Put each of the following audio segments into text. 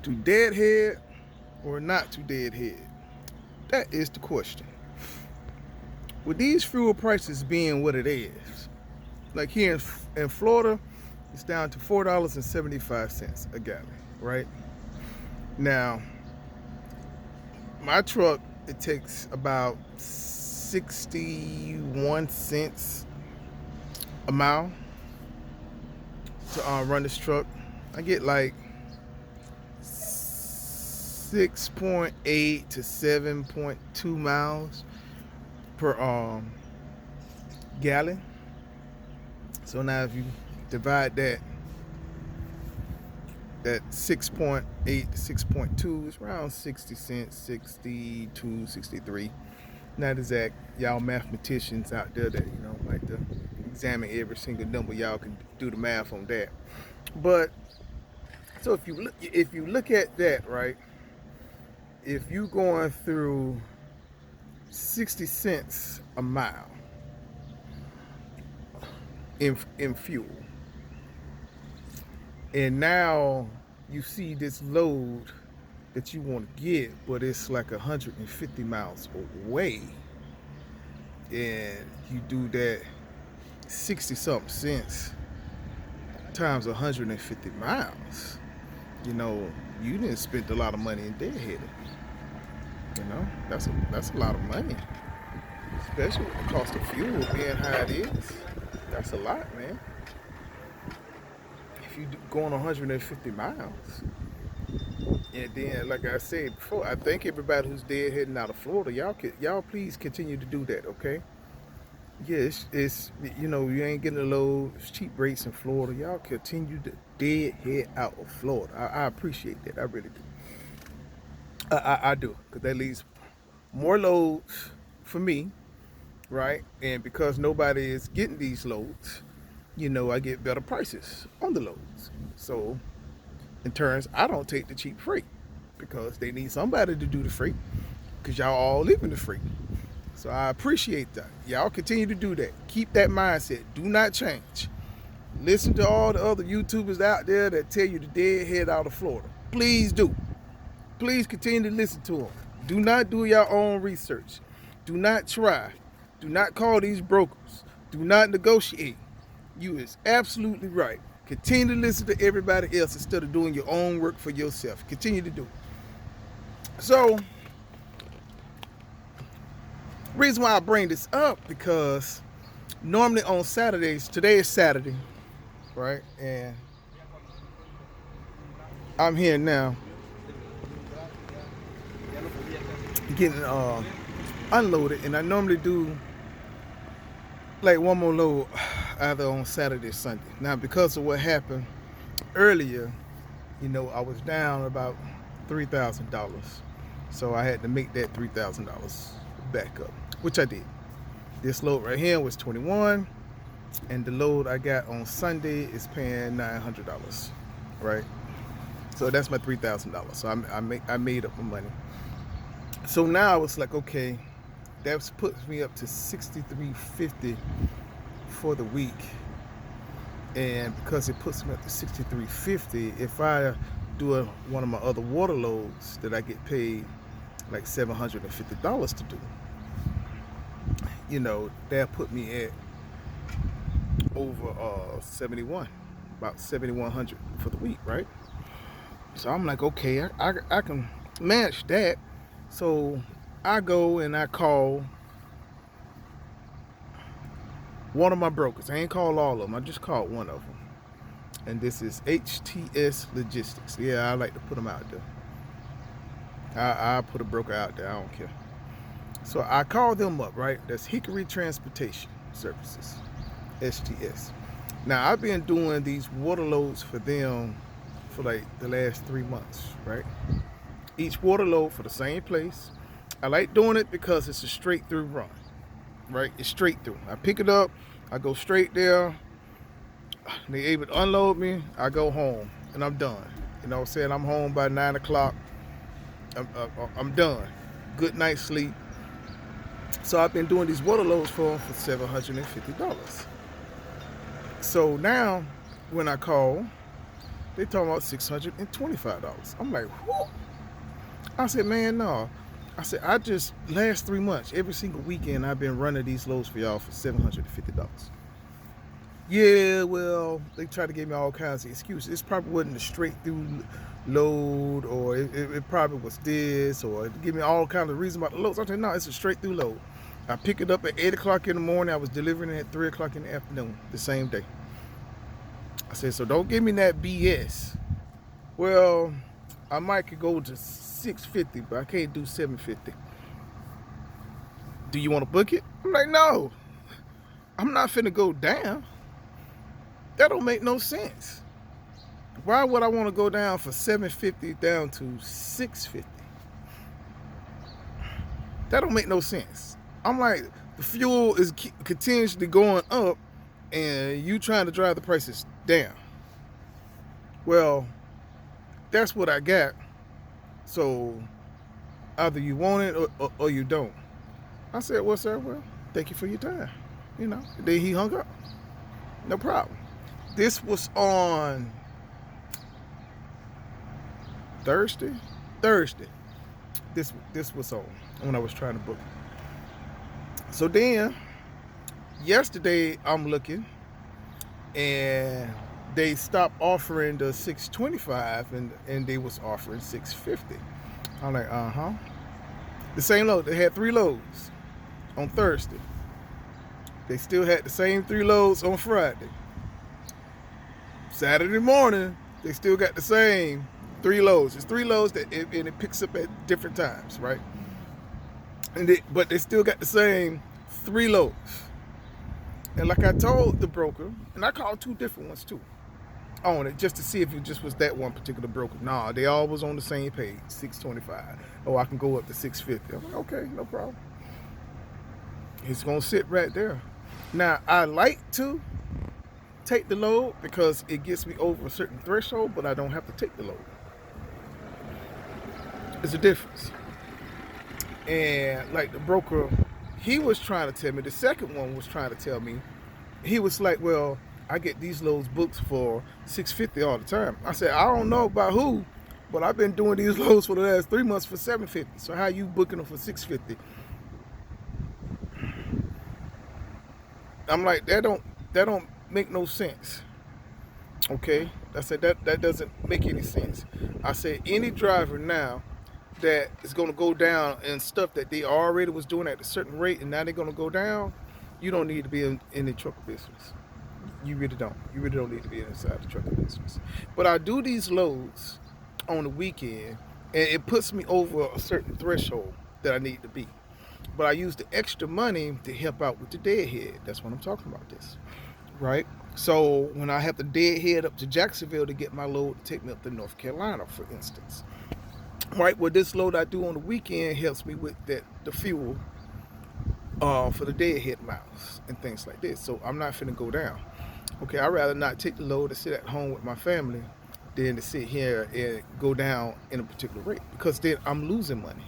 To deadhead or not to deadhead? That is the question. With these fuel prices being what it is, like here in Florida, it's down to $4.75 a gallon, right? Now, my truck, it takes about 61 cents a mile to run this truck. I get like 6.8 to 7.2 miles per gallon. So now if you divide that 6.8 to 6.2 is around 60 cents, 62, 63. Not exact. Y'all mathematicians out there that like to examine every single number, y'all can do the math on that. But so if you look at that, right, if you going through 60 cents a mile in fuel, and now you see this load that you want to get, but it's like 150 miles away, and you do that 60 something cents times 150 miles, you didn't spend a lot of money in deadheading. That's a lot of money, especially with the cost of fuel being how it is. That's a lot, man. If you going 150 miles, and then, like I said before, I thank everybody who's deadheading out of Florida. Y'all please continue to do that, okay? Yeah, it's you ain't getting a load. It's cheap rates in Florida. Y'all continue to deadhead out of Florida. I appreciate that. I really do. I do, because that leaves more loads for me, right? And because nobody is getting these loads, I get better prices on the loads. So, in turns, I don't take the cheap freight because they need somebody to do the freight because y'all all live in the freight. So I appreciate that. Y'all continue to do that. Keep that mindset. Do not change. Listen to all the other YouTubers out there that tell you to deadhead out of Florida. Please do. Please continue to listen to them. Do not do your own research. Do not try. Do not call these brokers. Do not negotiate. You is absolutely right. Continue to listen to everybody else instead of doing your own work for yourself. Continue to do it. So, reason why I bring this up, because normally on Saturdays, today is Saturday, right? And I'm here now getting unloaded, and I normally do like one more load either on Saturday or Sunday. Now, because of what happened earlier, I was down about $3,000, so I had to make that $3,000 back up, which I did. This load right here was 21, and the load I got on Sunday is paying $900, right? So that's my $3,000. So I made up my money. So now I was like, okay, that puts me up to $6,350 for the week. And because it puts me up to $6,350, if I do one of my other water loads that I get paid like $750 to do, that put me at over 71, about 7,100 for the week, right? So I'm like, okay, I can manage that. So I go and I call one of my brokers. I ain't called all of them. I just called one of them. And this is HTS Logistics. Yeah, I like to put them out there. I put a broker out there. I don't care. So I called them up, right? That's Hickory Transportation Services, HTS. Now, I've been doing these water loads for them for like the last 3 months, right? Each water load for the same place. I like doing it because it's a straight through run, right? It's straight through. I pick it up, I go straight there. They able to unload me, I go home, and I'm done. You know what I'm saying? I'm home by 9 o'clock. I'm done. Good night's sleep. So I've been doing these water loads for them for $750. So now, when I call, They talking about $625. I'm like, whoo. I said, man, no. I said, I just last 3 months, every single weekend, I've been running these loads for y'all for $750. Yeah, well, they tried to give me all kinds of excuses. This probably wasn't a straight through load, or it probably was this, or give me all kinds of reasons about the loads. I said, no, it's a straight through load. I pick it up at 8 o'clock in the morning. I was delivering it at 3 o'clock in the afternoon, the same day. I said, so don't give me that BS. Well, I might could go to 650, but I can't do 750. Do you want to book it? I'm like, no, I'm not finna go down. That don't make no sense. Why would I want to go down for 750 down to 650? That don't make no sense. I'm like, the fuel is continuously going up, and you trying to drive the prices down. Well, that's what I got. So either you want it or you don't. I said, well, sir, well, thank you for your time. Then he hung up. No problem. This was on Thursday. This was on when I was trying to book it. So then yesterday I'm looking, and they stopped offering the 625, and they was offering 650. I'm like, the same load. They had 3 loads on Thursday. They still had the same 3 loads on Friday. Saturday morning, they still got the same 3 loads. It's 3 loads and it picks up at different times, right? But they still got the same 3 loads. And like I told the broker, and I called 2 different ones too on it, just to see if it just was that one particular broker. Nah, they all was on the same page, 625. Oh, I can go up to 650. I'm like, okay, no problem. It's gonna sit right there. Now, I like to take the load because it gets me over a certain threshold, but I don't have to take the load. It's a difference. And like the broker, he was trying to tell me, the second one was trying to tell me, he was like, well, I get these loads booked for $650 all the time. I said, I don't know about who, but I've been doing these loads for the last 3 months for $750. So how you booking them for $650? I'm like, that don't make no sense. Okay, I said that doesn't make any sense. I said any driver now that is going to go down and stuff that they already was doing at a certain rate, and now they're going to go down, you don't need to be in the trucker business. You really don't. You really don't need to be inside the trucker business. But I do these loads on the weekend, and it puts me over a certain threshold that I need to be. But I use the extra money to help out with the deadhead. That's what I'm talking about this, right? So when I have to deadhead up to Jacksonville to get my load to take me up to North Carolina, for instance, right? Well, this load I do on the weekend helps me with the fuel for the deadhead miles and things like this. So I'm not finna go down. Okay, I'd rather not take the load and sit at home with my family than to sit here and go down in a particular rate, because then I'm losing money.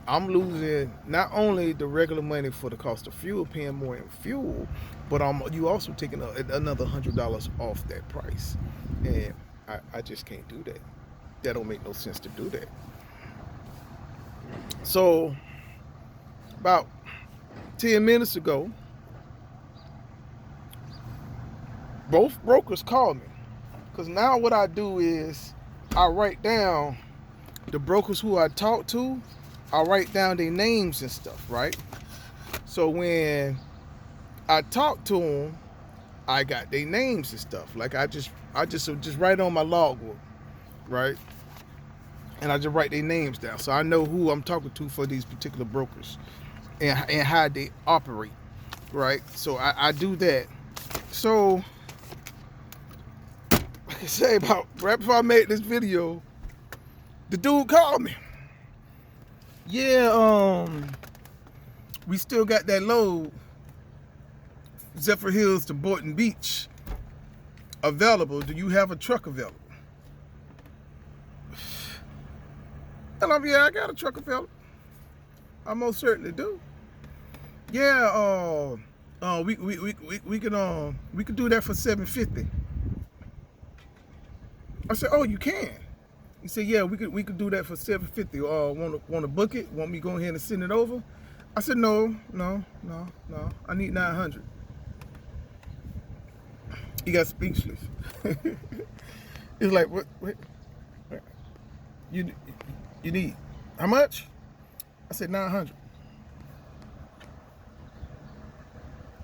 I'm losing not only the regular money for the cost of fuel, paying more in fuel, but you also taking another $100 off that price. And I just can't do that. That don't make no sense to do that. So about 10 minutes ago, both brokers called me, because now what I do is I write down the brokers who I talk to. I write down their names and stuff, right? So when I talk to them, I got their names and stuff. Like I just write on my logbook, right? And I just write their names down, so I know who I'm talking to for these particular brokers and how they operate, right? So I do that. So like I say, about right before I made this video, the dude called me. Yeah, we still got that load, Zephyr Hills to Boynton Beach, available. Do you have a truck available? And I got a truck available. I most certainly do. Yeah, we could do that for $750. I said, oh, you can. He said, yeah, we could do that for 750. Want to book it? Want me to go ahead and send it over? I said, no. I need 900. He got speechless. He's like, what? You you need how much? I said 900.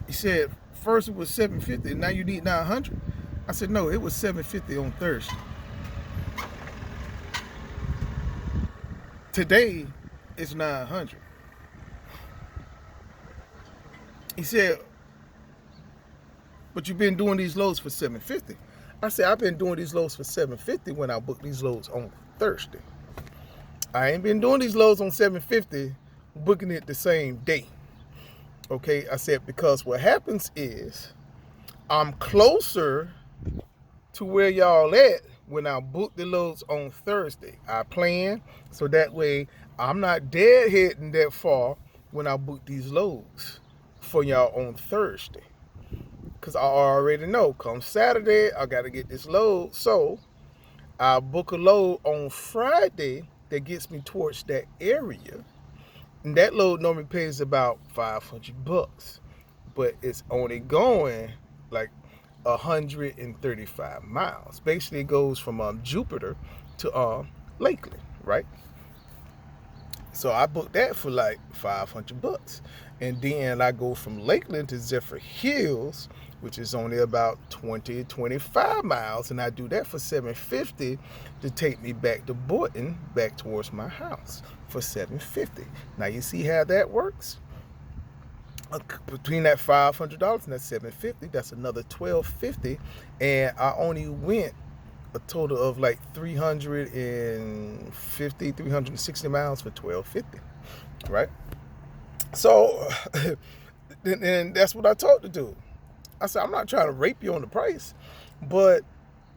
He said, first it was 750, and now you need 900. I said, no, it was 750 on Thursday. Today it's 900. He said, but you've been doing these loads for 750. I said, I've been doing these loads for 750 when I booked these loads on Thursday. I ain't been doing these loads on 750, booking it the same day. Okay, I said, because what happens is I'm closer to where y'all at when I book the loads on Thursday. I plan so that way I'm not deadheading that far when I book these loads for y'all on Thursday. Because I already know come Saturday, I got to get this load. So I book a load on Friday that gets me towards that area. And that load normally pays about $500, but it's only going like 135 miles. Basically, it goes from Jupiter to Lakeland, right? So I booked that for like $500, and then I go from Lakeland to Zephyr Hills, which is only about 25 miles, and I do that for $750 to take me back to Boynton, back towards my house for $750. Now you see how that works? Between that $500 and that $750, that's another $1,250, and I only went a total of like 360 miles for $1,250, right? So, and that's what I told the dude. I said, I'm not trying to rape you on the price, but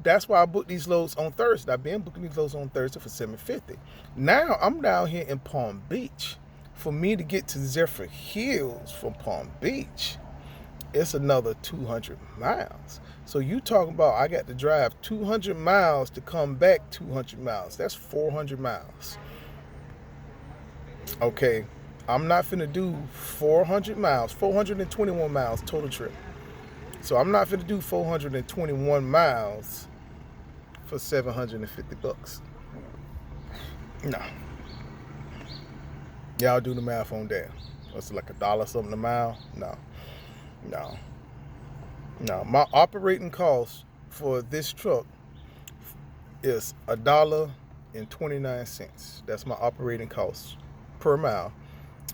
that's why I booked these loads on Thursday. I've been booking these loads on Thursday for $750. Now I'm down here in Palm Beach. For me to get to Zephyr Hills from Palm Beach, it's another 200 miles. So you talking about I got to drive 200 miles to come back 200 miles. That's 400 miles. Okay, I'm not finna do 400 miles, 421 miles total trip. So I'm not finna do 421 miles for $750. No. Y'all do the math on that. What's it, like $1 something a mile? No. My operating cost for this truck is $1.29. That's my operating cost per mile.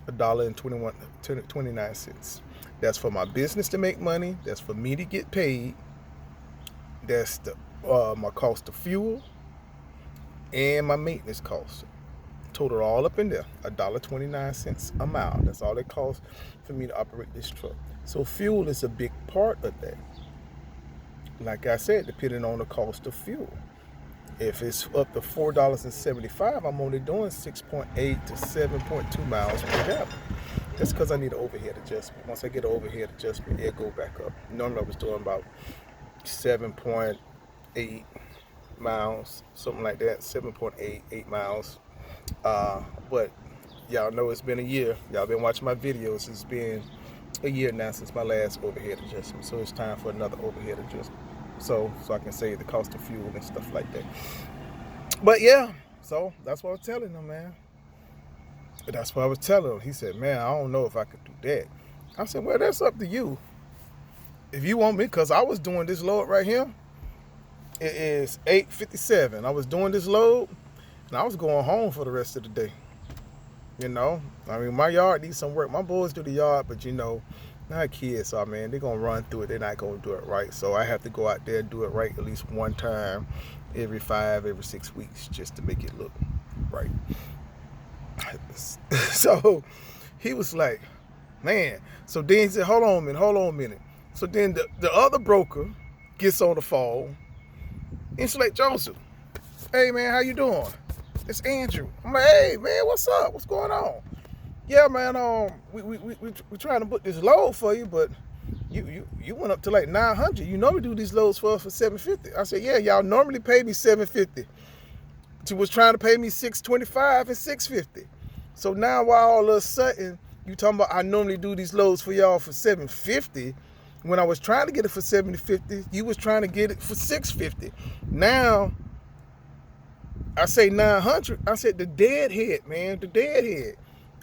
$1.29. That's for my business to make money. That's for me to get paid. That's the my cost of fuel and my maintenance costs. Total all up in there, $1.29 a mile. That's all it costs for me to operate this truck. So fuel is a big part of that. Like I said, depending on the cost of fuel. If it's up to $4.75, I'm only doing 6.8 to 7.2 miles per gallon. That's because I need an overhead adjustment. Once I get an overhead adjustment, it'll go back up. Normally I was doing about 7.8 miles, something like that, 7.8 miles. But y'all know it's been a year. Y'all been watching my videos. It's been a year now since my last overhead adjustment. So it's time for another overhead adjustment. So I can save the cost of fuel and stuff like that. But yeah, so that's what I was telling him, man. That's what I was telling him. He said, man, I don't know if I could do that. I said, well, that's up to you. If you want me, because I was doing this load right here. It is 8:57. I was doing this load, and I was going home for the rest of the day. You know, I mean, my yard needs some work. My boys do the yard, but you know, not kids, so man, they're gonna run through it. They're not gonna do it right. So I have to go out there and do it right at least one time every 6 weeks just to make it look right. So he was like, man. So then he said, hold on a minute. So then the other broker gets on the phone. It's like, Joseph, hey man, how you doing? It's Andrew. I'm like, hey man, what's up? What's going on? Yeah, man, we're trying to book this load for you, but You went up to like 900. You normally do these loads for 750. I said, yeah, y'all normally pay me 750. She was trying to pay me 625 and 650. So now why all of a sudden you talking about I normally do these loads for y'all for 750? When I was trying to get it for 750, you was trying to get it for 650. Now I say 900. I said the deadhead, man, the deadhead.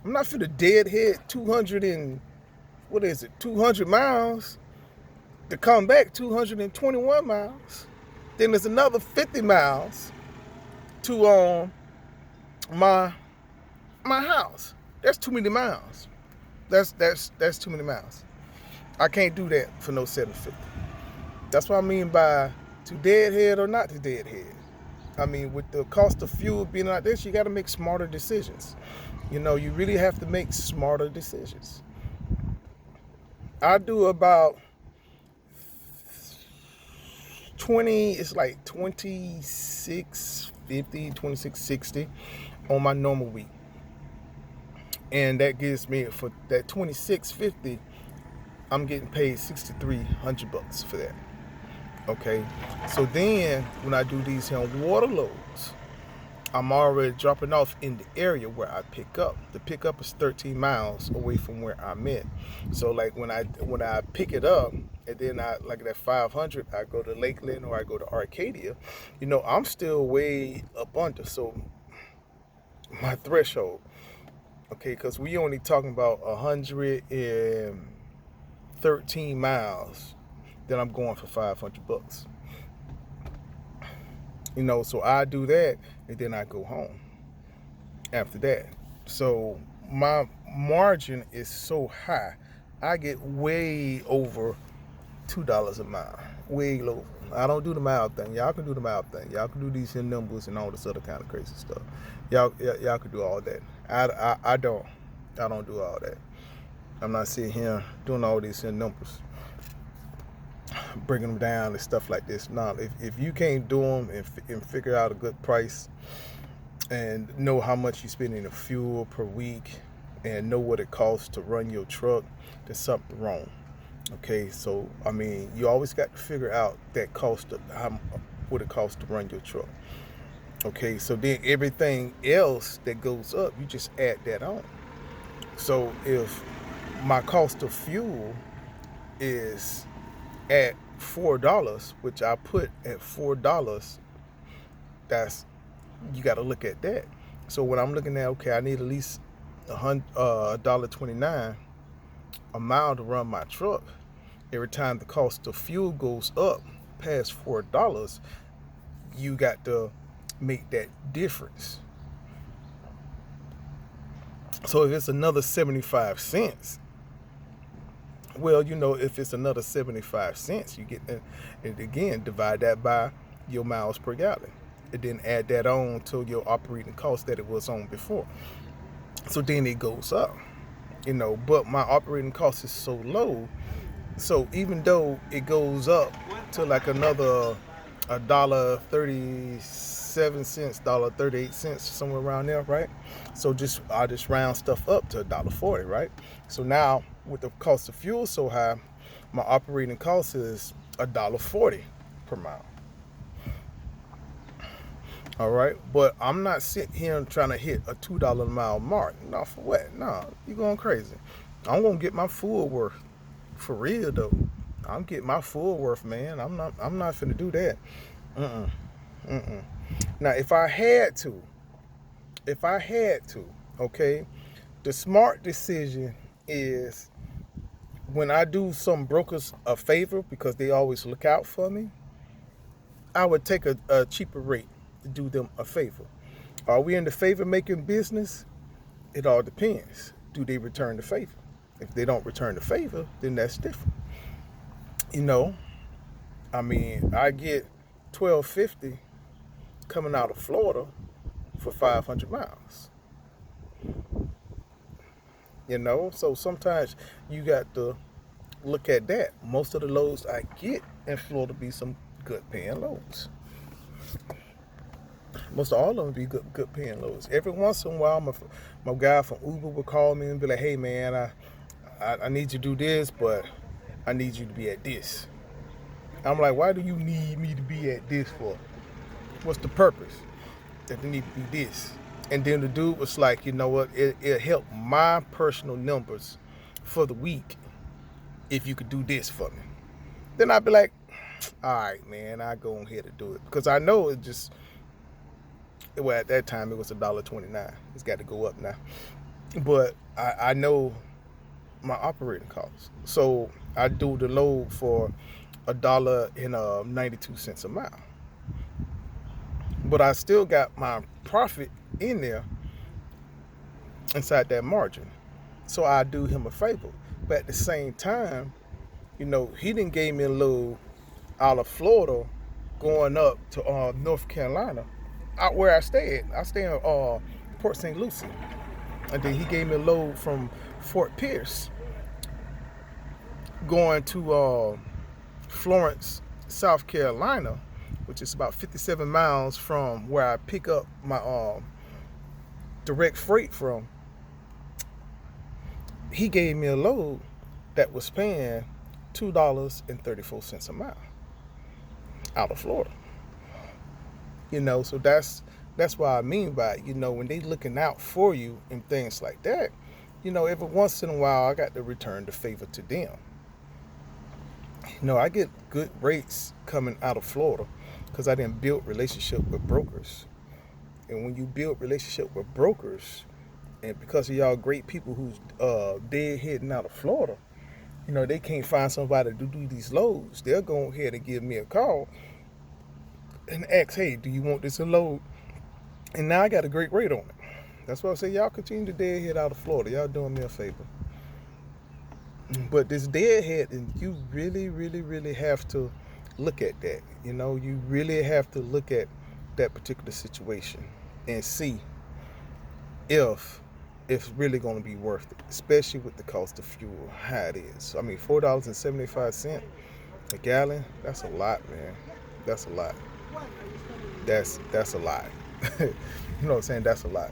I'm not for the deadhead 200 and what is it? 200 miles to come back 221 miles. Then there's another 50 miles to my house. That's too many miles. That's too many miles. I can't do that for no 750. That's what I mean by to deadhead or not to deadhead. I mean, with the cost of fuel being like this, you got to make smarter decisions. You know, you really have to make smarter decisions. I do about 20, it's like 2650, 2660 on my normal week. And that gives me, for that 2650, I'm getting paid $6,300 for that. Okay, so then when I do these here water loads, I'm already dropping off in the area where I pick up. The pickup is 13 miles away from where I'm at. So like when I pick it up, and then I like at 500, I go to Lakeland or I go to Arcadia. You know, I'm still way up under. So my threshold, okay, because we only talking about 113 miles. Then I'm going for $500. You know, so I do that and then I go home after that. So my margin is so high. I get way over $2 a mile. Way low. I don't do the mile thing. Y'all can do the mile thing. Y'all can do these here numbers and all this other kind of crazy stuff. Y'all can do all that. I don't do all that. I'm not sitting here doing all these here numbers, bringing them down and stuff like this. No, if you can't do them and figure out a good price and know how much you spend in fuel per week and know what it costs to run your truck, there's something wrong. Okay, so I mean, you always got to figure out that cost of what it costs to run your truck. Okay, so then everything else that goes up, you just add that on. So if my cost of fuel is at $4, which I put at $4, that's, you got to look at that. So when I'm looking at, okay, I need at least $1.29 a mile to run my truck. Every time the cost of fuel goes up past $4, you got to make that difference. So if it's another 75 cents, well, you know, if it's another 75 cents, you get, and again, divide that by your miles per gallon, and then add that on to your operating cost that it was on before. So then it goes up, you know, but my operating cost is so low. So even though it goes up to like another $1.37, $1.38, somewhere around there, right? So I just round stuff up to $1.40, right? So now with the cost of fuel so high, my operating cost is $1.40 per mile. All right, but I'm not sitting here trying to hit a $2 a mile mark. No, for what? No, you going crazy. I'm gonna get my full worth. For real though, I'm getting my full worth, man. I'm not finna do that. Now, if I had to, okay, the smart decision is when I do some brokers a favor because they always look out for me, I would take a cheaper rate to do them a favor. Are we in the favor making business? It all depends. Do they return the favor? If they don't return the favor, then that's different. You know, I mean, I get $12.50 coming out of Florida for 500 miles. You know, so sometimes you got to look at that. Most of the loads I get in Florida be some good paying loads. Most of all of them be good paying loads. Every once in a while, my guy from Uber would call me and be like, "Hey man, I need you to do this, but I need you to be at this. I'm like, why do you need me to be at this for? What's the purpose? That they need to be this. And then the dude was like, you know what? It helped my personal numbers for the week if you could do this for me. Then I'd be like, all right, man, I go ahead and do it. Because I know it just, well, at that time it was $1.29. It's got to go up now. But I know my operating costs. So I do the load for $1.92 a mile. But I still got my profit in there inside that margin. So I do him a favor. But at the same time, you know, he didn't gave me a load out of Florida going up to North Carolina, out where I stay at. I stay in Port St. Lucie. And then he gave me a load from Fort Pierce going to Florence, South Carolina, which is about 57 miles from where I pick up my direct freight from. He gave me a load that was paying $2.34 a mile out of Florida. You know, so that's what I mean by it. You know, when they looking out for you and things like that, you know, every once in a while I got to return the favor to them. You know, I get good rates coming out of Florida because I didn't build relationship with brokers. And when you build relationship with brokers, and because of y'all great people who's deadheading out of Florida, you know, they can't find somebody to do these loads. They'll go ahead and give me a call and ask, hey, do you want this a load? And now I got a great rate on it. That's why I say y'all continue to deadhead out of Florida. Y'all doing me a favor. But this deadhead, and you really, really, really have to look at that. You know, you really have to look at that particular situation and see if it's really going to be worth it, especially with the cost of fuel, how it is. I mean, $4.75 a gallon, that's a lot, man. That's a lot. That's a lot. You know what I'm saying? That's a lot.